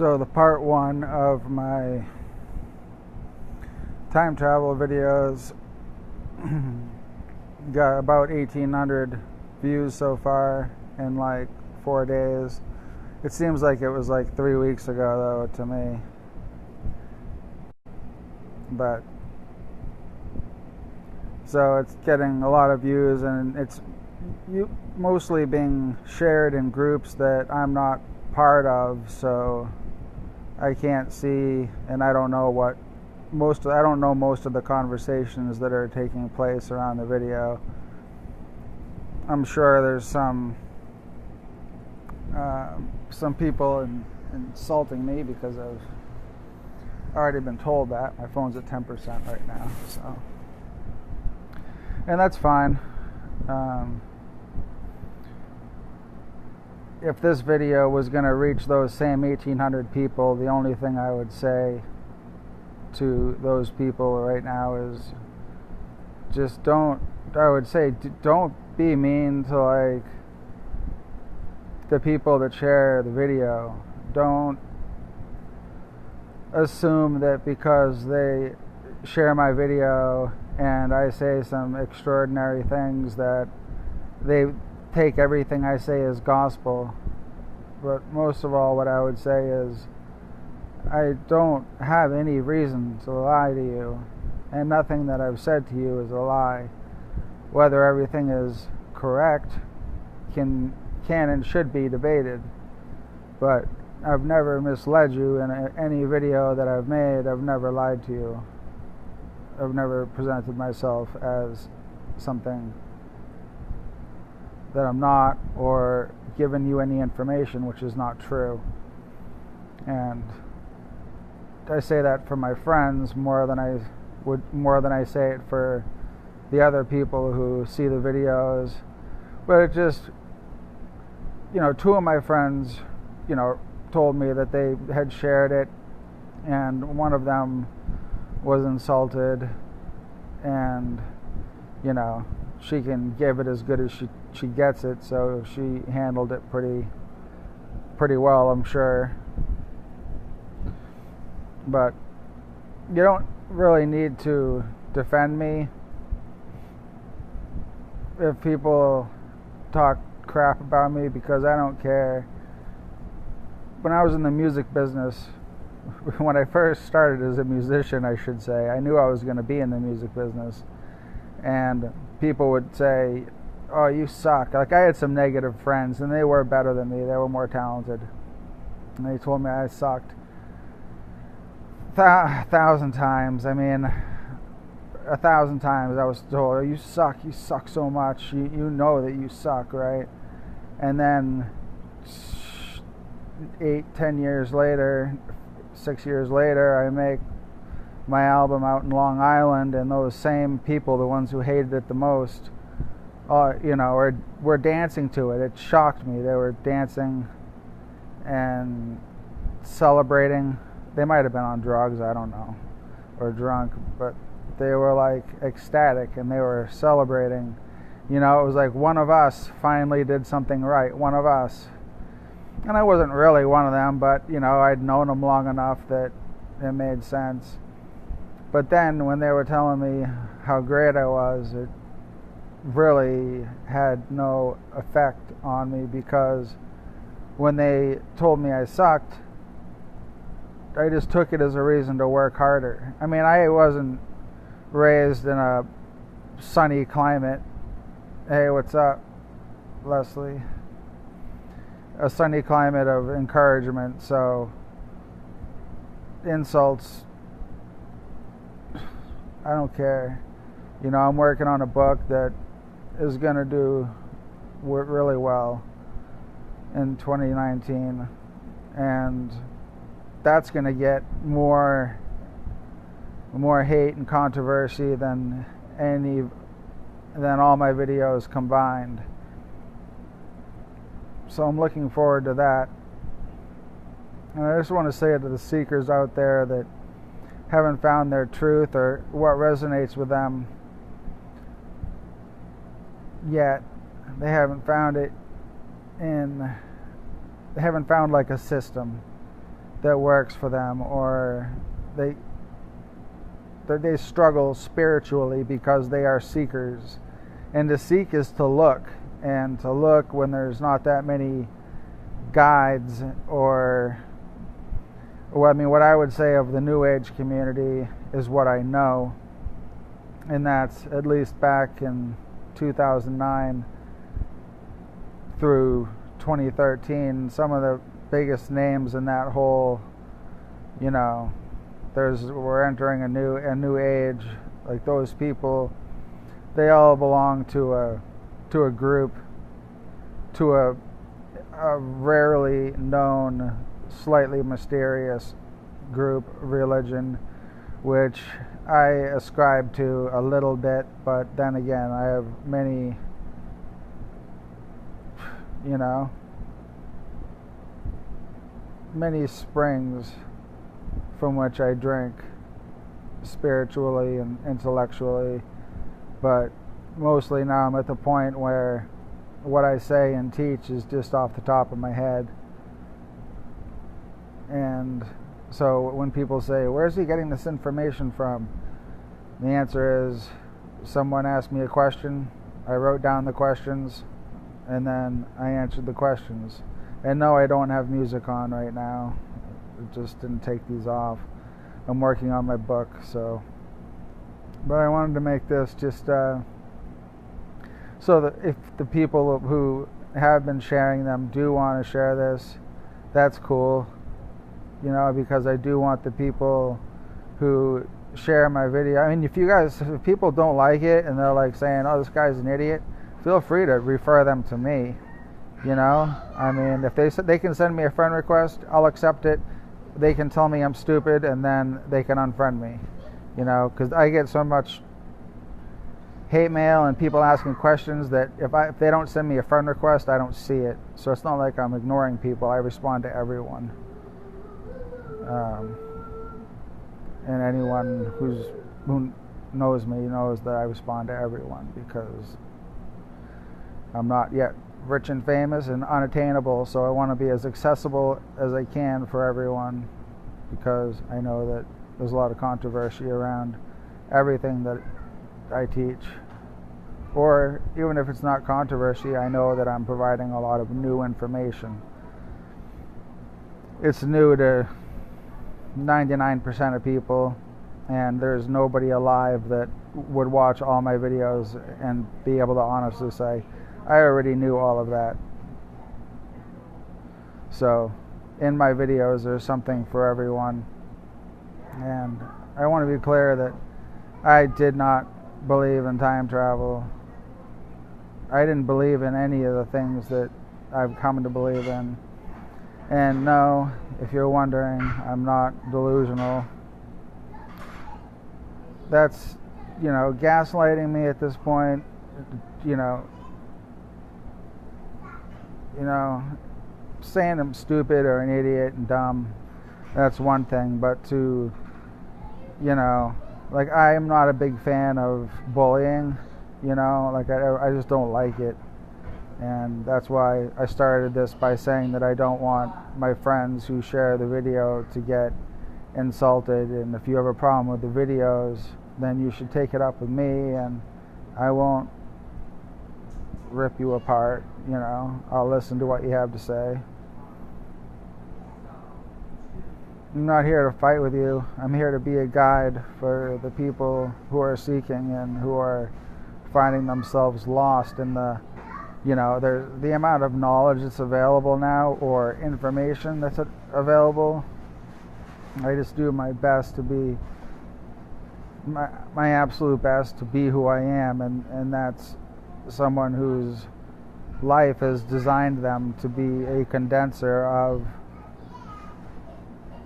So the part one of my time travel videos got about 1,800 views so far in like 4 days. It seems like it was like 3 weeks ago though to me. But so it's getting a lot of views, and it's mostly being shared in groups that I'm not part of, so I can't see, and I don't know most of the conversations that are taking place around the video. I'm sure there's some people insulting me because I've already been told that. My phone's at 10% right now, so, and that's fine. If this video was going to reach those same 1,800 people, the only thing I would say to those people right now is just don't be mean to like the people that share the video. Don't assume that because they share my video and I say some extraordinary things that they take everything I say as gospel. But most of all, what I would say is I don't have any reason to lie to you, and nothing that I've said to you is a lie. Whether everything is correct can and should be debated, but I've never misled you in any video that I've made. I've never lied to you. I've never presented myself as something that I'm not, or given you any information which is not true. And I say that for my friends more than I say it for the other people who see the videos. But it just, two of my friends, told me that they had shared it, and one of them was insulted, and she can give it as good as she gets it, so she handled it pretty well, I'm sure. But you don't really need to defend me. If people talk crap about me, because I don't care. When I was in the music business, when I first started as a musician, I should say, I knew I was going to be in the music business, and people would say, "Oh, you suck." Like, I had some negative friends, and they were better than me. They were more talented, and they told me I sucked 1,000 times. I mean, 1,000 times I was told, "Oh, you suck so much. You know that you suck, right?" And then 8-10 years later, 6 years later, I make my album out in Long Island, and those same people, the ones who hated it the most, were dancing to it. It shocked me. They were dancing and celebrating. They might have been on drugs, I don't know, or drunk, but they were like ecstatic, and they were celebrating. It was like one of us finally did something right, one of us. And I wasn't really one of them, but I'd known them long enough that it made sense. But then when they were telling me how great I was, it really had no effect on me, because when they told me I sucked, I just took it as a reason to work harder. I mean, I wasn't raised in a sunny climate. Hey, what's up, Leslie? A sunny climate of encouragement, so insults, I don't care. I'm working on a book that is going to do really well in 2019, and that's going to get more hate and controversy than all my videos combined. So I'm looking forward to that. And I just want to say to the seekers out there that haven't found their truth or what resonates with them yet, they haven't found like a system. that works for them, or they struggle spiritually because they are seekers. And to seek is to look, and to look when there's not that many guides, or well, I mean, what I would say of the New Age community is what I know, and that's at least back in 2009 through 2013, some of the biggest names in that whole, you know, we're entering a new age. Like, those people, they all belong to a group, to a rarely known, slightly mysterious group, religion, which I ascribe to a little bit, but then again, I have many, you know, many springs from which I drink spiritually and intellectually, but mostly now I'm at the point where what I say and teach is just off the top of my head. And so when people say, where's he getting this information from? The answer is, someone asked me a question, I wrote down the questions, and then I answered the questions. And no, I don't have music on right now. I just didn't take these off. I'm working on my book, so. But I wanted to make this just so that if the people who have been sharing them do want to share this, that's cool. You know, because I do want the people who share my video. I mean, if people don't like it and they're like saying, oh, this guy's an idiot, feel free to refer them to me. You know, I mean, if they can send me a friend request, I'll accept it. They can tell me I'm stupid, and then they can unfriend me. You know, because I get so much hate mail and people asking questions that if they don't send me a friend request, I don't see it. So it's not like I'm ignoring people. I respond to everyone. And anyone who knows me knows that I respond to everyone, because I'm not yet rich and famous and unattainable, so I want to be as accessible as I can for everyone, because I know that there's a lot of controversy around everything that I teach. Or even if it's not controversy, I know that I'm providing a lot of new information. It's new to 99% of people, and there's nobody alive that would watch all my videos and be able to honestly say, I already knew all of that. So in my videos there's something for everyone, and I want to be clear that I did not believe in time travel. I didn't believe in any of the things that I've come to believe in. And no, if you're wondering, I'm not delusional. That's, gaslighting me at this point, saying I'm stupid or an idiot and dumb, that's one thing. But to, I am not a big fan of bullying, I just don't like it. And that's why I started this by saying that I don't want my friends who share the video to get insulted. And if you have a problem with the videos, then you should take it up with me, and I won't rip you apart. I'll listen to what you have to say. I'm not here to fight with you. I'm here to be a guide for the people who are seeking and who are finding themselves lost in the amount of knowledge that's available now, or information that's available. I just do my best to be my absolute best to be who I am, and that's someone whose life has designed them to be a condenser of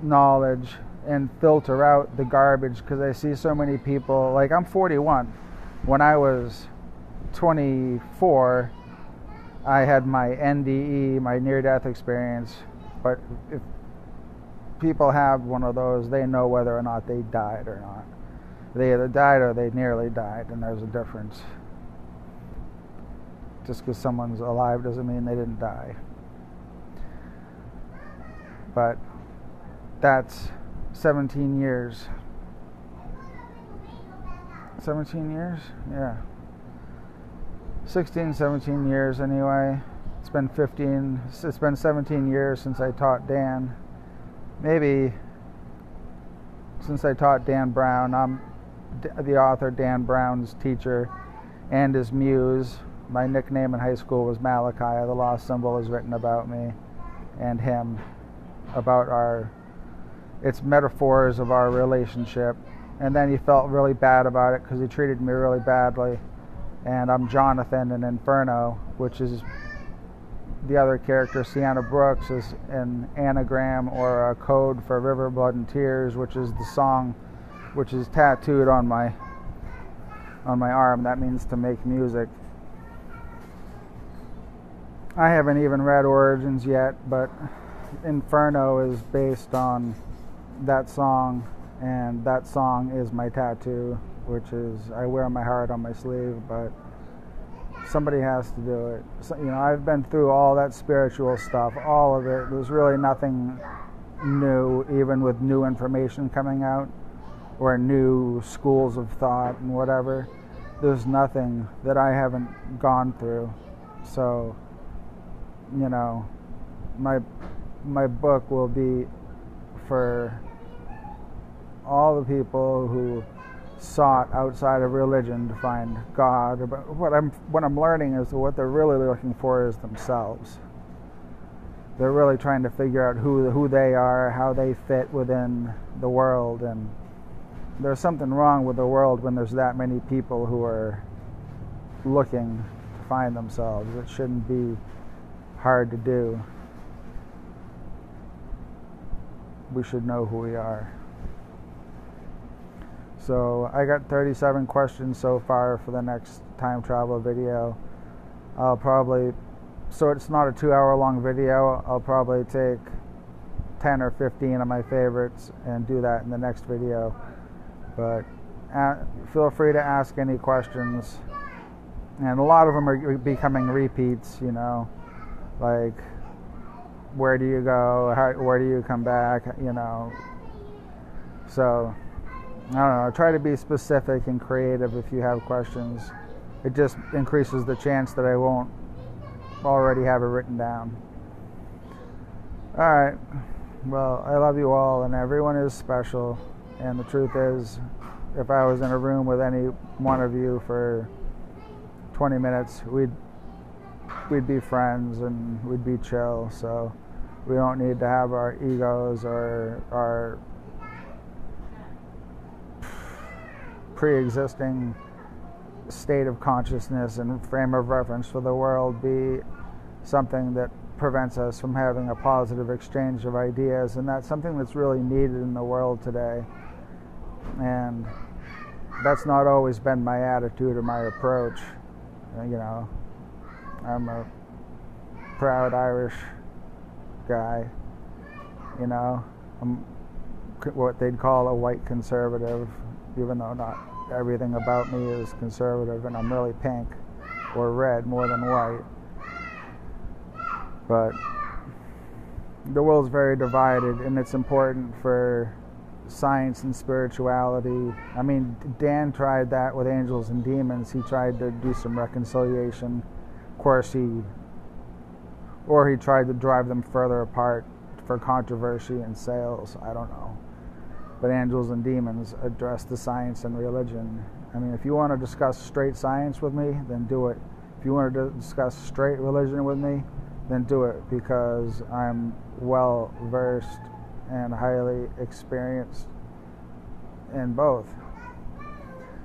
knowledge and filter out the garbage, because I see so many people, like I'm 41. When I was 24, I had my NDE, my near-death experience, but if people have one of those, they know whether or not they died or not. They either died or they nearly died, and there's a difference. Just because someone's alive doesn't mean they didn't die. But that's 17 years. 17 years? Yeah. 16, 17 years anyway. It's been 17 years since I taught Dan. Maybe since I taught Dan Brown. I'm the author Dan Brown's teacher and his muse. My nickname in high school was Malachi. The lost symbol is written about me and him, about it's metaphors of our relationship. And then he felt really bad about it because he treated me really badly. And I'm Jonathan in Inferno, which is the other character. Sienna Brooks is an anagram or a code for River, Blood, and Tears, which is the song which is tattooed on my arm. That means to make music. I haven't even read Origins yet, but Inferno is based on that song, and that song is my tattoo, which is I wear my heart on my sleeve, but somebody has to do it. So, I've been through all that spiritual stuff, all of it. There's really nothing new, even with new information coming out or new schools of thought and whatever. There's nothing that I haven't gone through. So, my book will be for all the people who sought outside of religion to find God. But what I'm learning is that what they're really looking for is themselves. They're really trying to figure out who they are, how they fit within the world, and there's something wrong with the world when there's that many people who are looking to find themselves. It shouldn't be hard to do. We should know who we are. So I got 37 questions so far for the next time travel video. So it's not a 2-hour long video. I'll probably take 10 or 15 of my favorites and do that in the next video. But feel free to ask any questions. And a lot of them are becoming repeats, like, where do you go? Where do you come back? So, I don't know. Try to be specific and creative if you have questions. It just increases the chance that I won't already have it written down. Alright. Well, I love you all, and everyone is special. And the truth is, if I was in a room with any one of you for 20 minutes, we'd be friends and we'd be chill. So we don't need to have our egos or our pre-existing state of consciousness and frame of reference for the world be something that prevents us from having a positive exchange of ideas. And that's something that's really needed in the world today. And that's not always been my attitude or my approach. I'm a proud Irish guy. I'm what they'd call a white conservative, even though not everything about me is conservative, and I'm really pink or red more than white. But the world's very divided, and it's important for science and spirituality. I mean, Dan tried that with angels and demons. He tried to do some reconciliation. Of course, he tried to drive them further apart for controversy and sales. I don't know. But angels and demons address the science and religion. I mean, if you want to discuss straight science with me, then do it. If you want to discuss straight religion with me, then do it, because I'm well versed and highly experienced in both.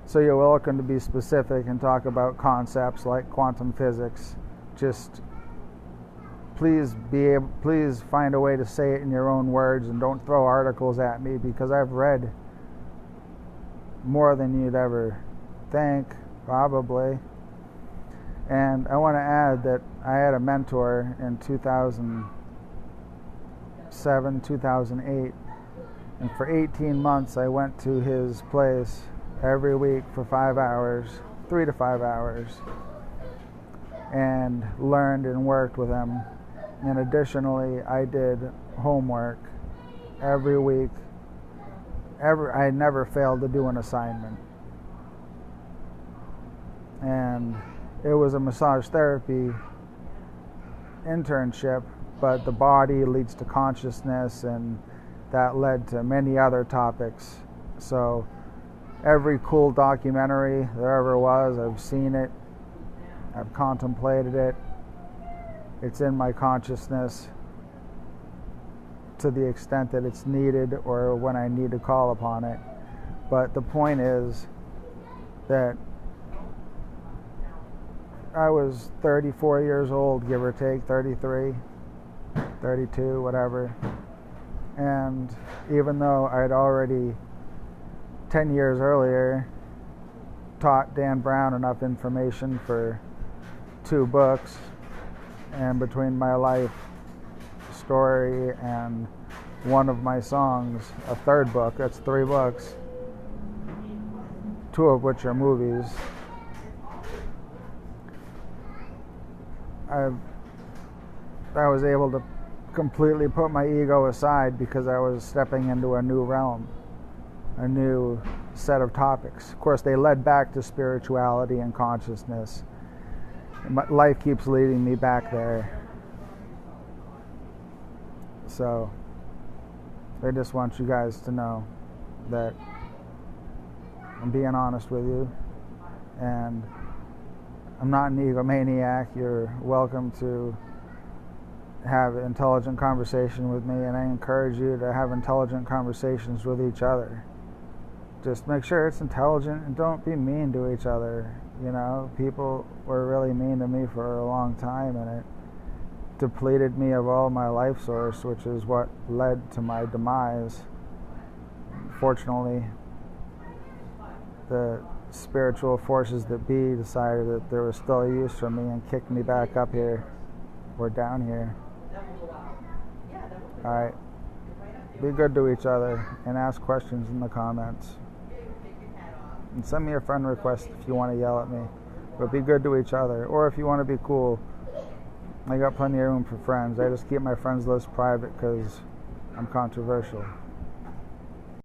So you're welcome to be specific and talk about concepts like quantum physics. Just please find a way to say it in your own words, and don't throw articles at me, because I've read more than you'd ever think, probably. And I want to add that I had a mentor in 2007, 2008, and for 18 months I went to his place every week for 5 hours, 3 to 5 hours, and learned and worked with him. And additionally, I did homework every week. I never failed to do an assignment. And it was a massage therapy internship, but the body leads to consciousness, and that led to many other topics. So every cool documentary there ever was, I've seen it, I've contemplated it. It's in my consciousness to the extent that it's needed or when I need to call upon it. But the point is that I was 34 years old, give or take, 33, 32, whatever. And even though I'd already 10 years earlier taught Dan Brown enough information for 2 books, and between my life story and one of my songs, a 3rd book, that's 3 books, 2 of which are movies. I was able to completely put my ego aside because I was stepping into a new realm, a new set of topics. Of course, they led back to spirituality and consciousness. Life keeps leading me back there. So I just want you guys to know that I'm being honest with you, and I'm not an egomaniac. You're welcome to have an intelligent conversation with me, and I encourage you to have intelligent conversations with each other. Just make sure it's intelligent and don't be mean to each other. You know, people were really mean to me for a long time, and it depleted me of all my life source, which is what led to my demise. Fortunately, the spiritual forces that be decided that there was still a use for me and kicked me back up here, or down here. Alright, be good to each other and ask questions in the comments. And send me a friend request if you want to yell at me. But be good to each other. Or if you want to be cool, I got plenty of room for friends. I just keep my friends list private because I'm controversial.